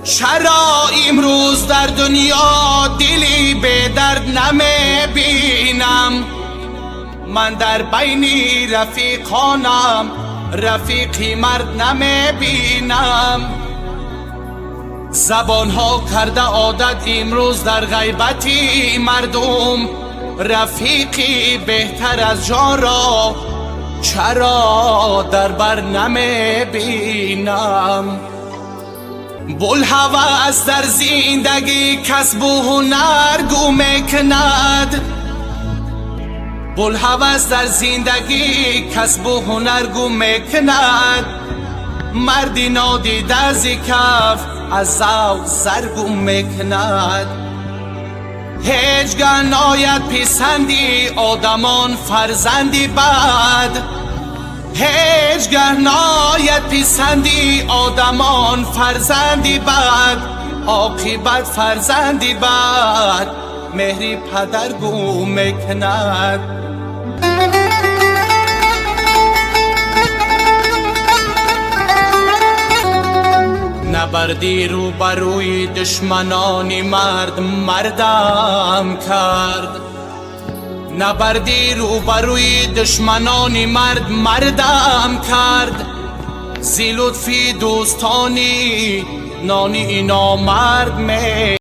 چرا امروز در دنیا دلی به درد نمیبینم؟ من در بین رفیقانم رفیقی مرد نمیبینم. زبانها کرده عادت امروز در غیبتی مردم رفیقی بهتر از جان را چرا در بر نمیبینم؟ بوالهوس در زندگی کسب و هنر گم میکند، بوالهوس در زندگی کسب و هنر گم میکند. مردی نادیده ز کف از ذوق زر گم میکند. هیچگاه ناید پسندی آدمان فرزندی بد، هیچگاه ناید پسندی آدمان فرزندی بد. عاقبت فرزندی بد مهری پدر گم میکند. نبردی رو بروی دشمنانی مرد مردم کرد، نبردی رو بروی دشمنانی مرد مردم کرد. زی لطفی دوستانی نانی نامرد می